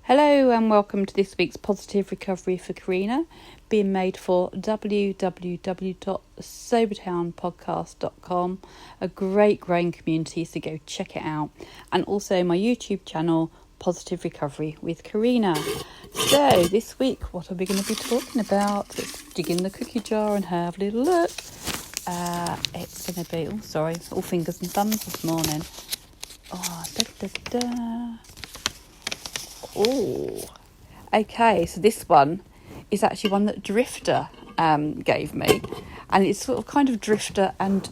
Hello and welcome to this week's Positive Recovery for Corinna, being made for www.sobertownpodcast.com, a great growing community, so go check it out, and also my YouTube channel, Positive Recovery with Corinna. So this week, what are we going to be talking about? Let's dig in the cookie jar and have a little look. It's going to be, all fingers and thumbs this morning. Okay, so this one is actually one that Drifter gave me, and it's sort of kind of Drifter and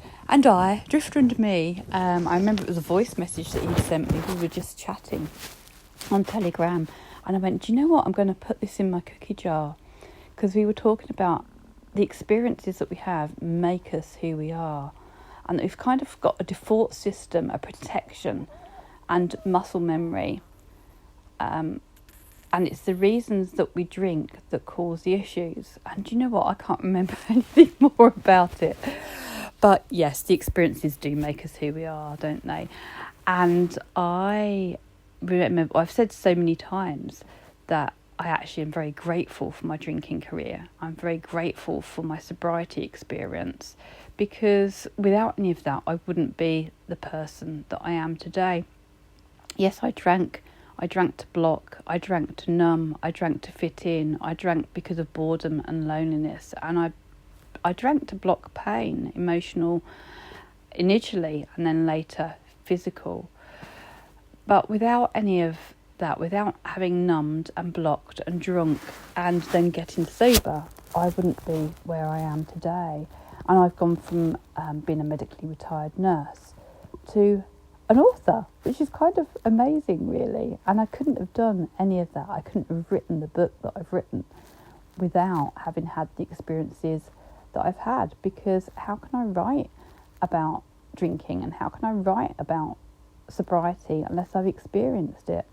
me. I remember it was a voice message that he sent me. We were just chatting on Telegram, and I went, do you know what, I'm going to put this in my cookie jar, because we were talking about the experiences that we have make us who we are, and we've kind of got a default system, a protection and muscle memory. And it's the reasons that we drink that cause the issues. And do you know what? I can't remember anything more about it. But yes, the experiences do make us who we are, don't they? And I remember, I've said so many times that I actually am very grateful for my drinking career. I'm very grateful for my sobriety experience, because without any of that, I wouldn't be the person that I am today. Yes, I drank to block, I drank to numb, I drank to fit in, I drank because of boredom and loneliness, and I drank to block pain, emotional initially, and then later physical. But without any of that, without having numbed and blocked and drunk and then getting sober, I wouldn't be where I am today. And I've gone from being a medically retired nurse to an author, which is kind of amazing, really. And I couldn't have done any of that. I couldn't have written the book that I've written without having had the experiences that I've had, because how can I write about drinking and how can I write about sobriety unless I've experienced it?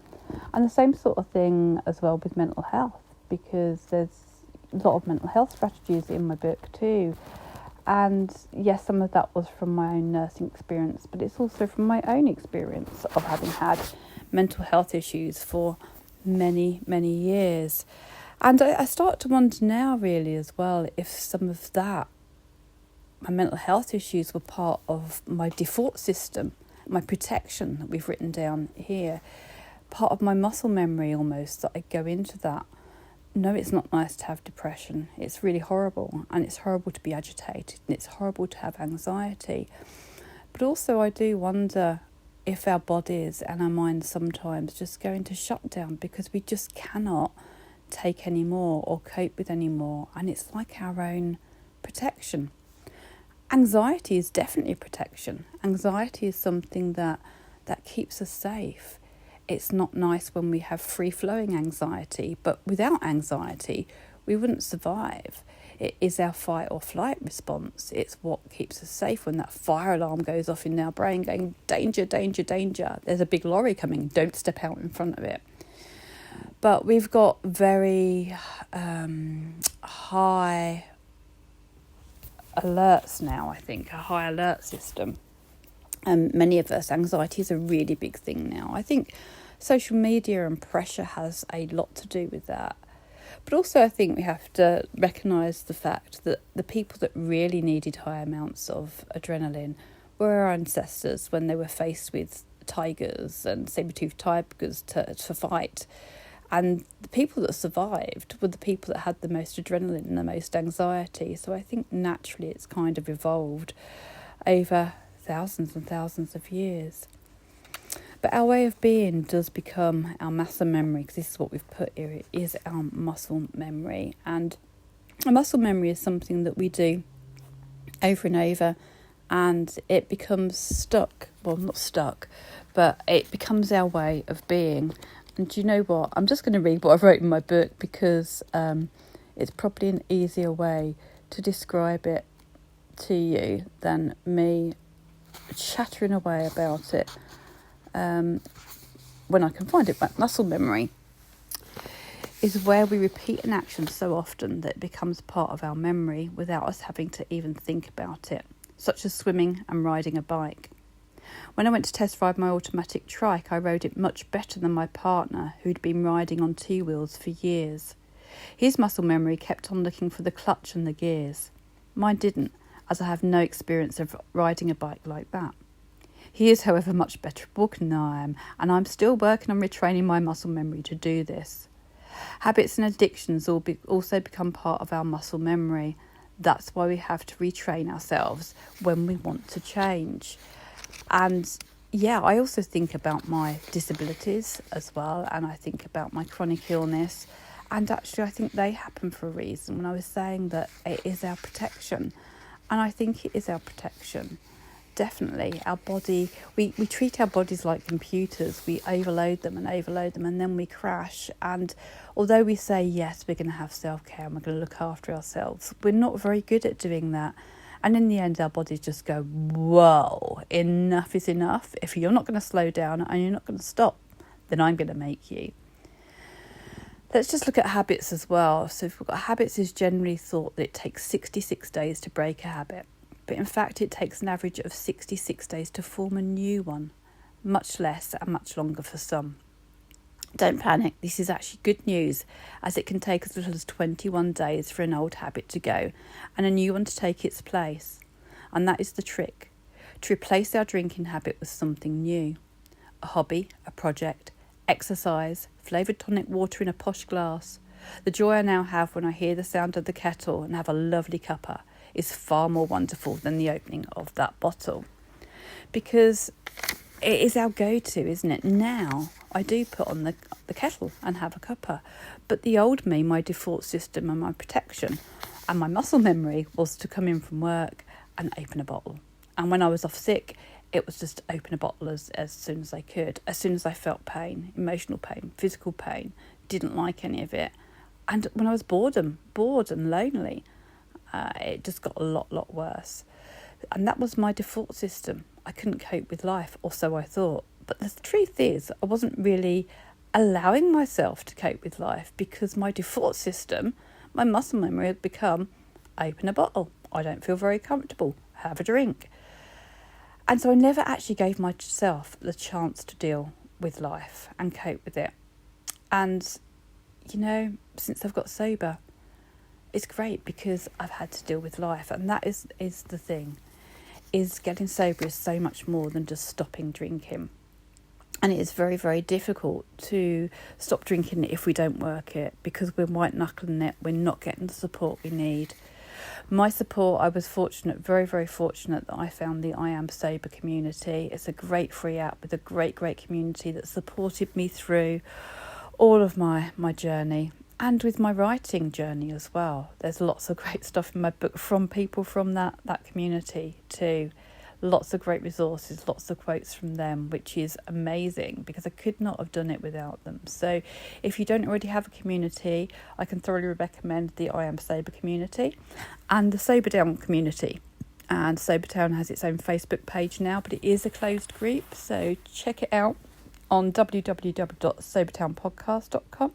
And the same sort of thing as well with mental health, because there's a lot of mental health strategies in my book too. And yes, some of that was from my own nursing experience, but it's also from my own experience of having had mental health issues for many, many years. And I start to wonder now, really, as well, if some of that, my mental health issues, were part of my default system, my protection that we've written down here, part of my muscle memory almost, that I go into that. No, it's not nice to have depression. It's really horrible, and it's horrible to be agitated, and it's horrible to have anxiety. But also I do wonder if our bodies and our minds sometimes just go into shutdown because we just cannot take any more or cope with any more, and it's like our own protection. Anxiety is definitely a protection. Anxiety is something that keeps us safe. It's not nice when we have free-flowing anxiety, but without anxiety, we wouldn't survive. It is our fight or flight response. It's what keeps us safe when that fire alarm goes off in our brain going, danger, danger, danger. There's a big lorry coming, don't step out in front of it. But we've got very high alerts now, I think, a high alert system. And many of us, anxiety is a really big thing now. I think social media and pressure has a lot to do with that. But also I think we have to recognise the fact that the people that really needed high amounts of adrenaline were our ancestors when they were faced with tigers and saber-toothed tigers to fight. And the people that survived were the people that had the most adrenaline and the most anxiety. So I think naturally it's kind of evolved over thousands and thousands of years. But our way of being does become our muscle memory, because this is what we've put here. It is our muscle memory. And a muscle memory is something that we do over and over, and it becomes stuck. Well, not stuck, but it becomes our way of being. And do you know what? I'm just going to read what I wrote in my book, because it's probably an easier way to describe it to you than me chattering away about it when I can find it. Muscle memory is where we repeat an action so often that it becomes part of our memory without us having to even think about it, such as swimming and riding a bike. When I went to test ride my automatic trike, I rode it much better than my partner, who'd been riding on 2 wheels for years. His muscle memory kept on looking for the clutch and the gears. Mine didn't, as I have no experience of riding a bike like that. He is, however, much better at walking than I am, and I'm still working on retraining my muscle memory to do this. Habits and addictions also become part of our muscle memory. That's why we have to retrain ourselves when we want to change. And yeah, I also think about my disabilities as well, and I think about my chronic illness. And actually, I think they happen for a reason. When I was saying that it is our protection, and I think it is our protection. Definitely, our body, we treat our bodies like computers. We overload them, and then we crash. And although we say, yes, we're going to have self-care and we're going to look after ourselves, we're not very good at doing that. And in the end, our bodies just go, whoa, enough is enough. If you're not going to slow down and you're not going to stop, then I'm going to make you. Let's just look at habits as well. So if we've got habits, is generally thought that it takes 66 days to break a habit. But in fact, it takes an average of 66 days to form a new one, much less and much longer for some. Don't panic, this is actually good news, as it can take as little as 21 days for an old habit to go and a new one to take its place. And that is the trick, to replace our drinking habit with something new. A hobby, a project, exercise, flavoured tonic water in a posh glass. The joy I now have when I hear the sound of the kettle and have a lovely cuppa is far more wonderful than the opening of that bottle. Because it is our go-to, isn't it? Now, I do put on the kettle and have a cuppa. But the old me, my default system and my protection and my muscle memory was to come in from work and open a bottle. And when I was off sick, it was just open a bottle as soon as I could. As soon as I felt pain, emotional pain, physical pain, didn't like any of it. And when I was bored and lonely, it just got a lot worse. And that was my default system. I couldn't cope with life, or so I thought. But the truth is, I wasn't really allowing myself to cope with life, because my default system, my muscle memory, had become open a bottle. I don't feel very comfortable. Have a drink. And so I never actually gave myself the chance to deal with life and cope with it. And, you know, since I've got sober, it's great, because I've had to deal with life. And that is the thing, is getting sober is so much more than just stopping drinking. And it is very, very difficult to stop drinking if we don't work it, because we're white knuckling it, we're not getting the support we need. My support, I was fortunate, very, very fortunate, that I found the I Am Sober community. It's a great free app with a great community that supported me through all of my journey, and with my writing journey as well. There's lots of great stuff in my book from people from that community too. Lots of great resources, lots of quotes from them, which is amazing, because I could not have done it without them. So if you don't already have a community, I can thoroughly recommend the I Am Sober community and the Sober Down community. And Sober Town has its own Facebook page now, but it is a closed group, so check it out on www.sobertownpodcast.com.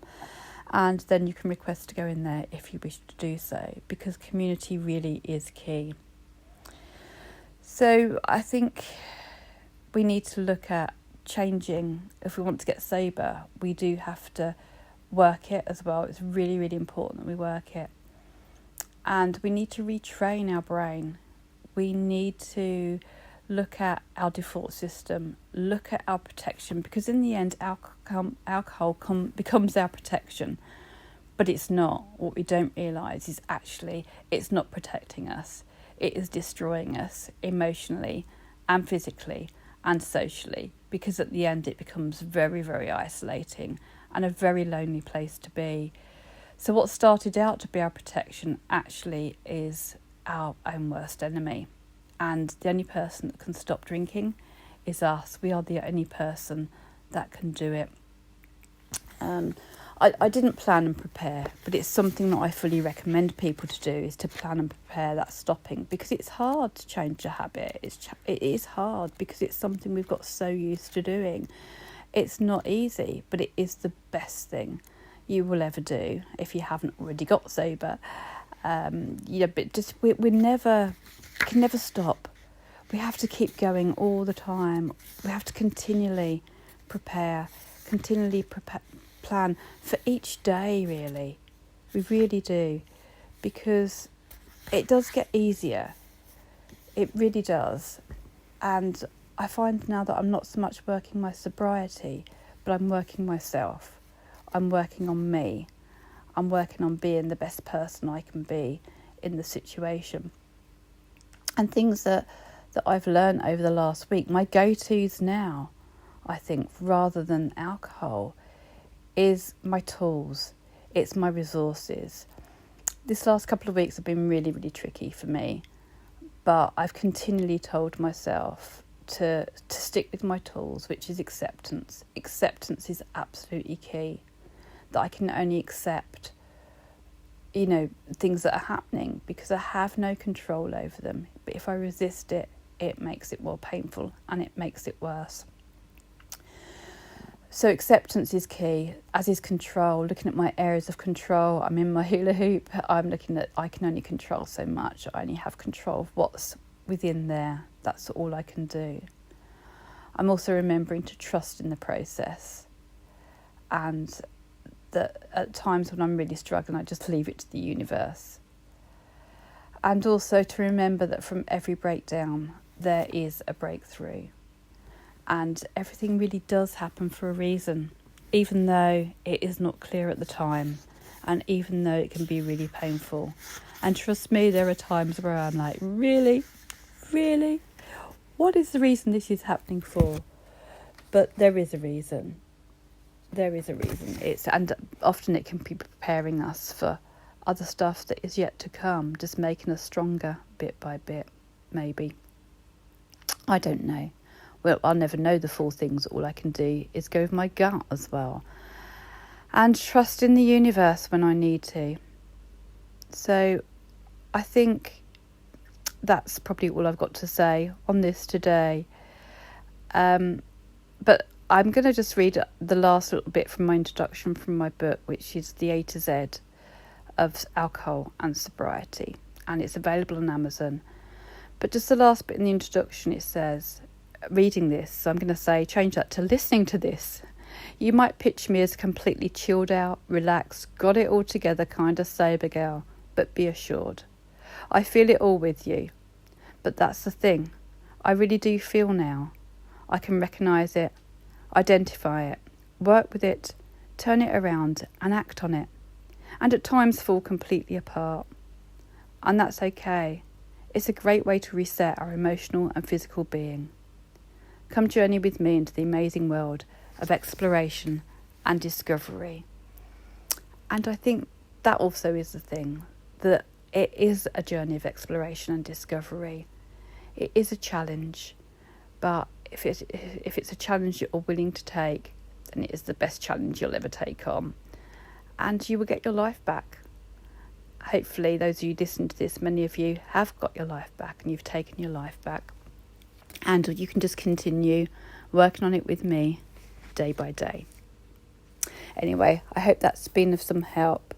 And then you can request to go in there if you wish to do so, because community really is key. So I think we need to look at changing. If we want to get sober, we do have to work it as well. It's really, really important that we work it. And we need to retrain our brain. We need to look at our default system, look at our protection, because in the end, alcohol becomes our protection. But it's not. What we don't realise is actually it's not protecting us. It is destroying us emotionally and physically and socially, because at the end it becomes very, very isolating and a very lonely place to be. So what started out to be our protection actually is our own worst enemy. And the only person that can stop drinking is us. We are the only person that can do it. I didn't plan and prepare, but it's something that I fully recommend people to do, is to plan and prepare that stopping, because it's hard to change a habit. It is hard because it's something we've got so used to doing. It's not easy, but it is the best thing you will ever do if you haven't already got sober. But just we can never stop. We have to keep going all the time. We have to continually prepare, plan for each day, really. We really do, because it does get easier. It really does. And I find now that I'm not so much working my sobriety, but I'm working myself. I'm working on me. I'm working on being the best person I can be in the situation. And things that I've learned over the last week, my go-tos now, I think, rather than alcohol, is my tools. It's my resources. This last couple of weeks have been really, really tricky for me, but I've continually told myself to stick with my tools, which is acceptance. Acceptance is absolutely key. That I can only accept, things that are happening because I have no control over them. But if I resist it, it makes it more painful and it makes it worse. So acceptance is key, as is control. Looking at my areas of control, I'm in my hula hoop. I'm looking at I can only control so much. I only have control of what's within there. That's all I can do. I'm also remembering to trust in the process, and that at times when I'm really struggling, I just leave it to the universe. And also to remember that from every breakdown, there is a breakthrough. And everything really does happen for a reason, even though it is not clear at the time, and even though it can be really painful. And trust me, there are times where I'm like, really? What is the reason this is happening for? But there is a reason. There is a reason. And often it can be preparing us for other stuff that is yet to come, just making us stronger bit by bit, maybe. I don't know. Well, I'll never know the full things. All I can do is go with my gut as well, and trust in the universe when I need to. So I think that's probably all I've got to say on this today. But I'm going to just read the last little bit from my introduction from my book, which is the A to Z of alcohol and sobriety, and it's available on Amazon. But just the last bit in the introduction, it says, reading this, so I'm going to say, change that to listening to this. You might picture me as a completely chilled out, relaxed, got it all together kind of sober girl, but be assured, I feel it all with you. But that's the thing, I really do feel now. I can recognise it, identify it, work with it, turn it around and act on it, and at times fall completely apart. And that's okay. It's a great way to reset our emotional and physical being. Come journey with me into the amazing world of exploration and discovery. And I think that also is the thing, that it is a journey of exploration and discovery. It is a challenge, but if it's a challenge you're willing to take, then it is the best challenge you'll ever take on. And you will get your life back. Hopefully, those of you listening to this, many of you have got your life back and you've taken your life back. And you can just continue working on it with me day by day. Anyway, I hope that's been of some help.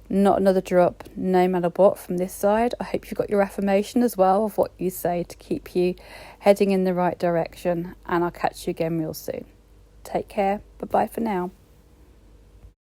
Not another drop, no matter what, from this side. I hope you've got your affirmation as well of what you say to keep you heading in the right direction. And I'll catch you again real soon. Take care. Bye-bye for now.